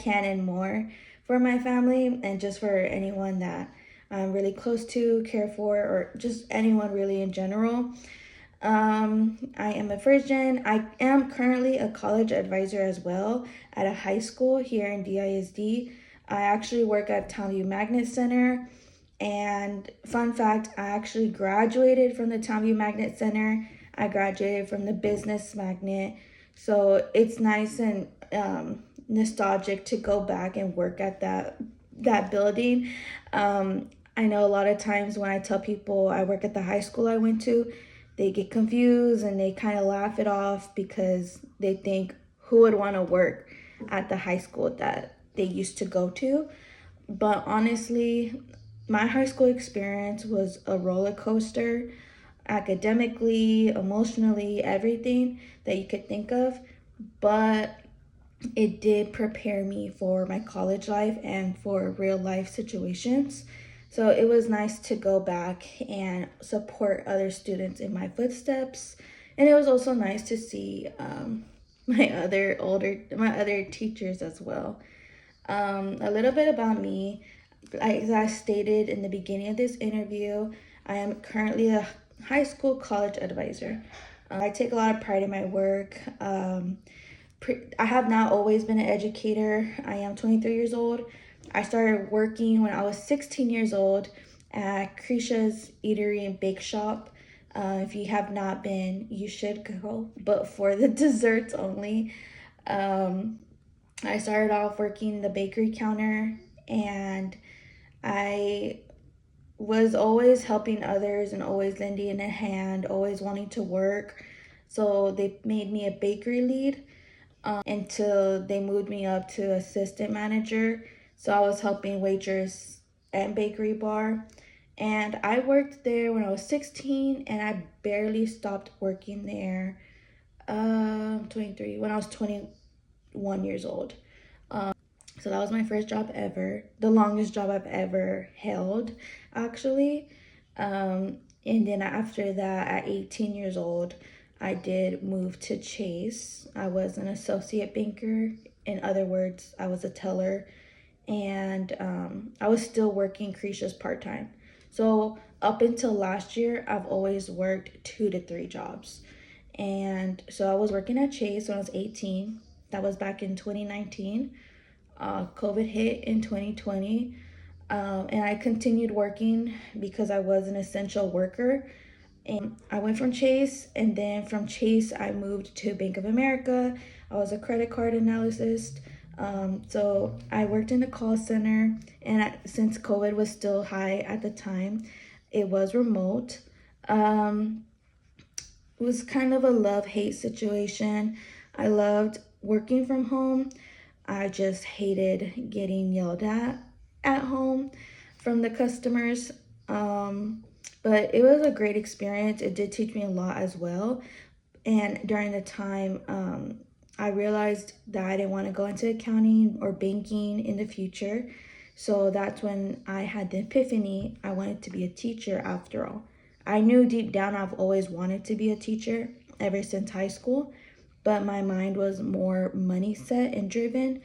can and more for my family and just for anyone that I'm really close to, care for, or just anyone really in general. I am a first gen. I am currently a college advisor as well at a high school here in DISD. I actually work at Townview Magnet Center. And fun fact, I actually graduated from the Townview Magnet Center. I graduated from the Business Magnet. So it's nice and nostalgic to go back and work at that building. I know a lot of times when I tell people I work at the high school I went to, they get confused and they kind of laugh it off because they think who would want to work at the high school that they used to go to. But honestly, my high school experience was a roller coaster, academically, emotionally, everything that you could think of. But it did prepare me for my college life and for real life situations. So it was nice to go back and support other students in my footsteps. And it was also nice to see my other teachers as well. A little bit about me. As I stated in the beginning of this interview, I am currently a high school college advisor. I take a lot of pride in my work. I have not always been an educator. I am 23 years old. I started working when I was 16 years old at Krisha's Eatery and Bake Shop. If you have not been, you should go, but for the desserts only. I started off working the bakery counter, and I was always helping others and always lending a hand, always wanting to work. So they made me a bakery lead until they moved me up to assistant manager. So I was helping waitress and bakery bar. And I worked there when I was 16, and I barely stopped working there 23 when I was 21 years old. So that was my first job ever, the longest job I've ever held, actually. And then after that, at 18 years old, I did move to Chase. I was an associate banker. In other words, I was a teller, and I was still working Krisha's part time. So up until last year, I've always worked 2 to 3 jobs. And so I was working at Chase when I was 18. That was back in 2019. COVID hit in 2020. And I continued working because I was an essential worker. And I went from Chase, and then from Chase, I moved to Bank of America. I was a credit card analyst. So I worked in the call center, and since COVID was still high at the time, it was remote. It was kind of a love-hate situation. I loved working from home. I just hated getting yelled at home from the customers. But it was a great experience. It did teach me a lot as well. And during the time, I realized that I didn't want to go into accounting or banking in the future. So that's when I had the epiphany. I wanted to be a teacher after all. I knew deep down I've always wanted to be a teacher ever since high school, but my mind was more money set and driven.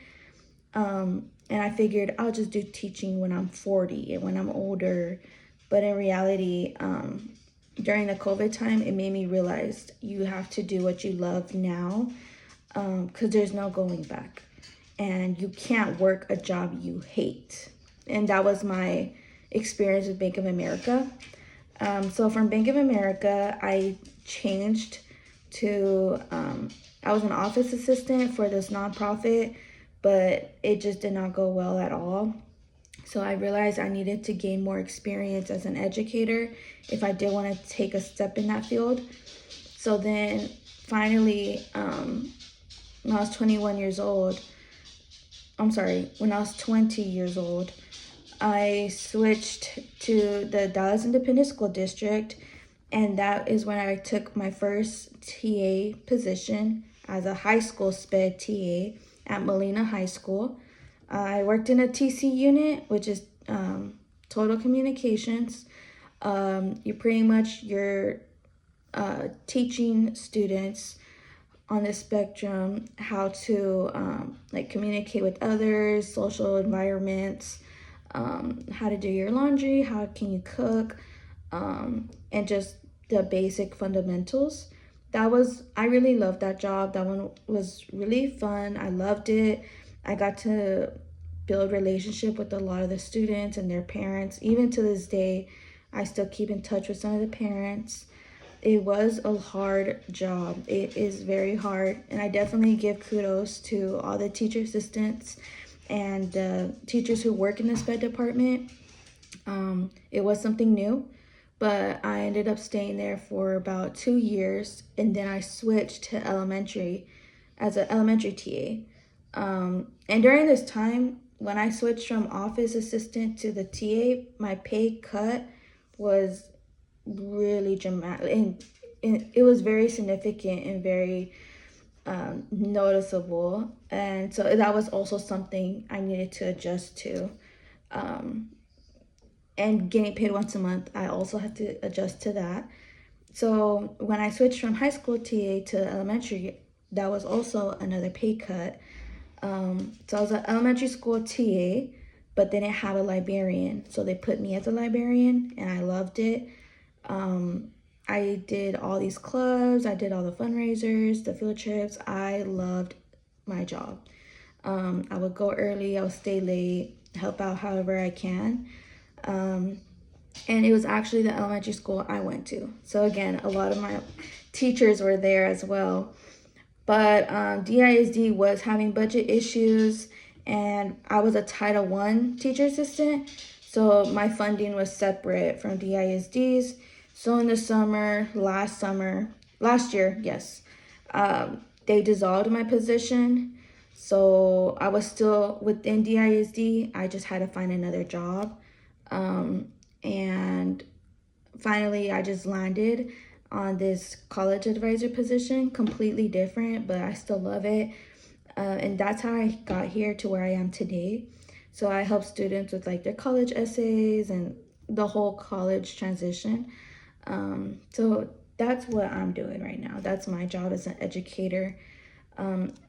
And I figured I'll just do teaching when I'm 40 and when I'm older. But in reality, during the COVID time, it made me realize you have to do what you love now, because there's no going back. And you can't work a job you hate. And that was my experience with Bank of America. So from Bank of America, I changed to, I was an office assistant for this nonprofit, but it just did not go well at all. So I realized I needed to gain more experience as an educator if I did want to take a step in that field. So then finally, when I was 21 years old, when I was 20 years old, I switched to the Dallas Independent School District, and that is when I took my first TA position as a high school sped TA at Molina High School. I worked in a TC unit, which is total communications. You're teaching students on the spectrum, how to like communicate with others, social environments, how to do your laundry, how can you cook, and just the basic fundamentals. I really loved that job. That one was really fun. I loved it. I got to build relationship with a lot of the students and their parents. Even to this day, I still keep in touch with some of the parents. It was a hard job. It is very hard, and I definitely give kudos to all the teacher assistants and the teachers who work in the SPED department. It was something new, but I ended up staying there for about 2 years, and then I switched to elementary as an elementary TA. And during this time, when I switched from office assistant to the TA, my pay cut was really dramatic, and it was very significant and very noticeable. And so that was also something I needed to adjust to. And getting paid once a month, I also had to adjust to that. So when I switched from high school TA to elementary, that was also another pay cut. So I was an elementary school TA, but they didn't have a librarian. So they put me as a librarian, and I loved it. I did all these clubs, I did all the fundraisers, the field trips. I loved my job. I would go early, I would stay late, help out however I can. And it was actually the elementary school I went to. So again, a lot of my teachers were there as well. But DISD was having budget issues, and I was a Title I teacher assistant. So my funding was separate from DISD's. So in the last year, yes, they dissolved my position. So I was still within DISD. I just had to find another job. And finally, I just landed on this college advisor position, completely different, but I still love it. And that's how I got here to where I am today. So I help students with like their college essays and the whole college transition. So that's what I'm doing right now. That's my job as an educator.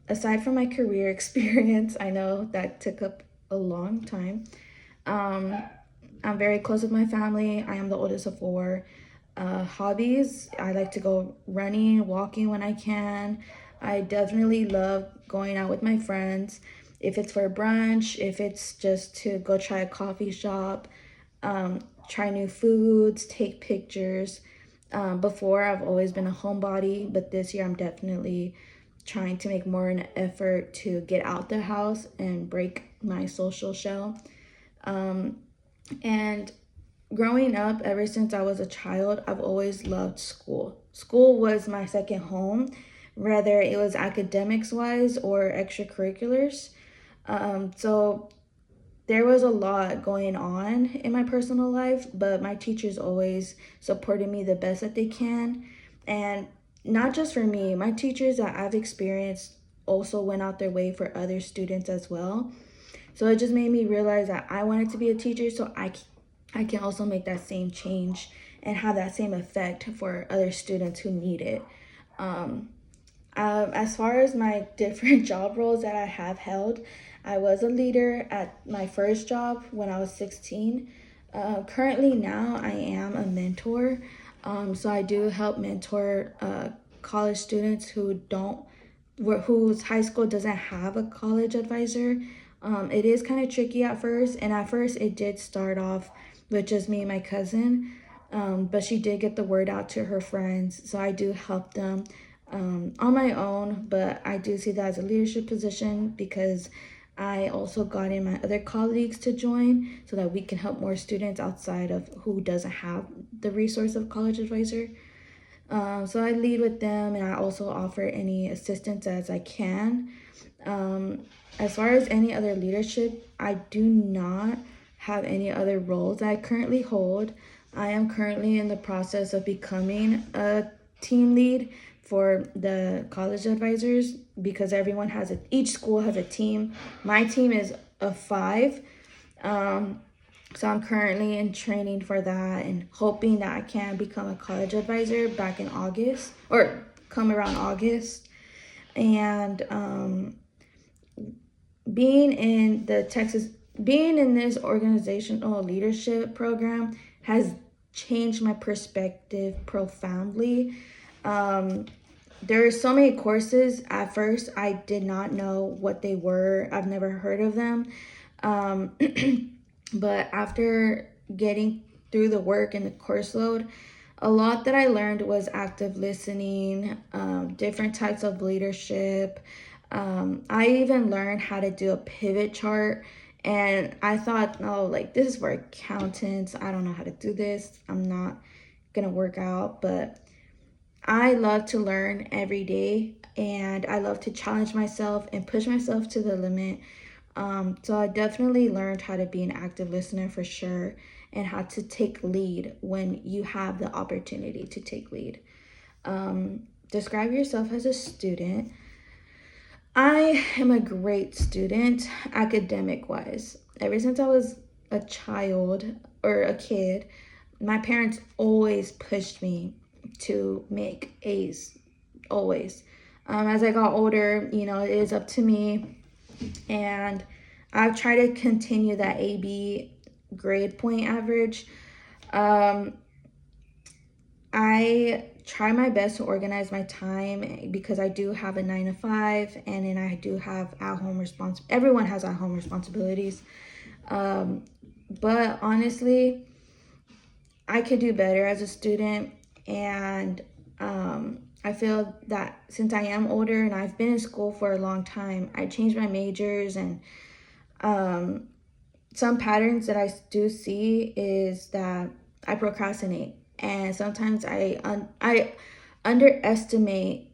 Aside from my career experience, I know that took up a long time. I'm very close with my family. I am the oldest of four. Hobbies, I like to go running, walking when I can. I definitely love going out with my friends. If it's for brunch, if it's just to go try a coffee shop, try new foods, take pictures. Before, I've always been a homebody, but this year I'm definitely trying to make more an effort to get out the house and break my social shell. And growing up, ever since I was a child, I've always loved school. School was my second home, whether it was academics wise or extracurriculars. So there was a lot going on in my personal life, but my teachers always supported me the best that they can. And not just for me, my teachers that I've experienced also went out their way for other students as well. So it just made me realize that I wanted to be a teacher, so I can also make that same change and have that same effect for other students who need it. As far as my different job roles that I have held, I was a leader at my first job when I was 16. Currently now I am a mentor. So I do help mentor college students whose high school doesn't have a college advisor. It is kind of tricky at first, and at first it did start off with just me and my cousin, but she did get the word out to her friends, so I do help them on my own, but I do see that as a leadership position because I also got in my other colleagues to join so that we can help more students outside of who doesn't have the resource of college advisor. So I lead with them, and I also offer any assistance as I can. As far as any other leadership, I do not have any other roles that I currently hold. I am currently in the process of becoming a team lead for the college advisors because each school has a team. My team is of 5. So I'm currently in training for that and hoping that I can become a college advisor back in August or come around August. And being in this organizational leadership program has changed my perspective profoundly. There are so many courses. At first, I did not know what they were. I've never heard of them. But after getting through the work and the course load, a lot that I learned was active listening, different types of leadership. I even learned how to do a pivot chart. And I thought, no, like, this is for accountants. I don't know how to do this. I'm not going to work out. But I love to learn every day. And I love to challenge myself and push myself to the limit. So I definitely learned how to be an active listener for sure, and how to take lead when you have the opportunity to take lead. Describe yourself as a student. I am a great student academic wise. Ever since I was a child or a kid, my parents always pushed me to make A's, always. As I got older, it is up to me, and I've tried to continue that AB grade point average. I try my best to organize my time because I do have a 9 to 5, and then I do have at-home everyone has at-home responsibilities. But honestly, I could do better as a student, and I feel that since I am older and I've been in school for a long time, I changed my majors, and some patterns that I do see is that I procrastinate, and sometimes I underestimate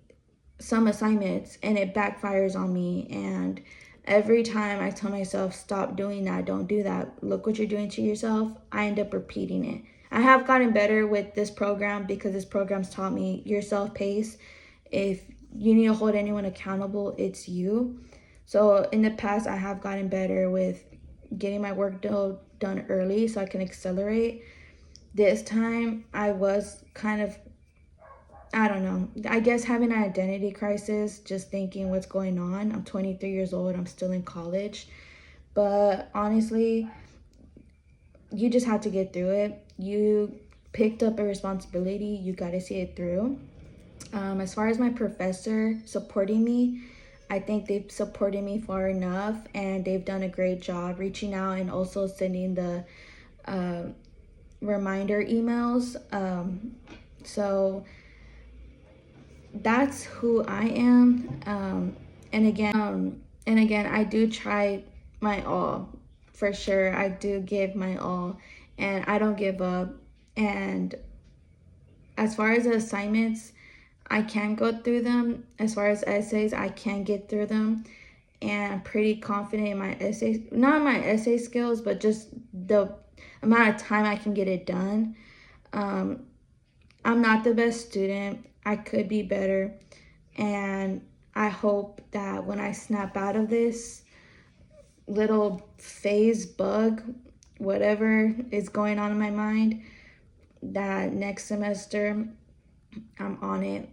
some assignments, and it backfires on me. And every time I tell myself, stop doing that, don't do that, look what you're doing to yourself, I end up repeating it. I have gotten better with this program because this program's taught me your self-pace. If you need to hold anyone accountable, it's you. So in the past, I have gotten better with getting my work done early so I can accelerate. This time, I was kind of, I don't know, I guess having an identity crisis, just thinking what's going on. I'm 23 years old, I'm still in college. But honestly, you just have to get through it. You picked up a responsibility, you got to see it through. As far as my professor supporting me, I think they've supported me far enough, and they've done a great job reaching out and also sending the reminder emails. So that's who I am. And again, I do try my all, for sure. I do give my all, and I don't give up. And as far as the assignments, I can go through them. As far as essays, I can get through them. And I'm pretty confident in my essays, not my essay skills, but just the amount of time I can get it done. I'm not the best student. I could be better. And I hope that when I snap out of this little phase bug, whatever is going on in my mind, that next semester I'm on it.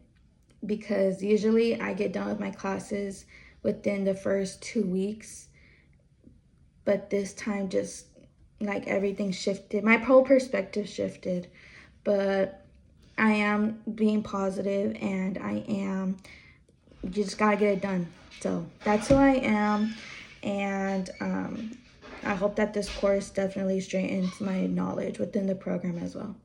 Because usually I get done with my classes within the first 2 weeks. But this time, just like everything shifted. My whole perspective shifted. But I am being positive, and you just gotta get it done. So that's who I am. And I hope that this course definitely straightens my knowledge within the program as well.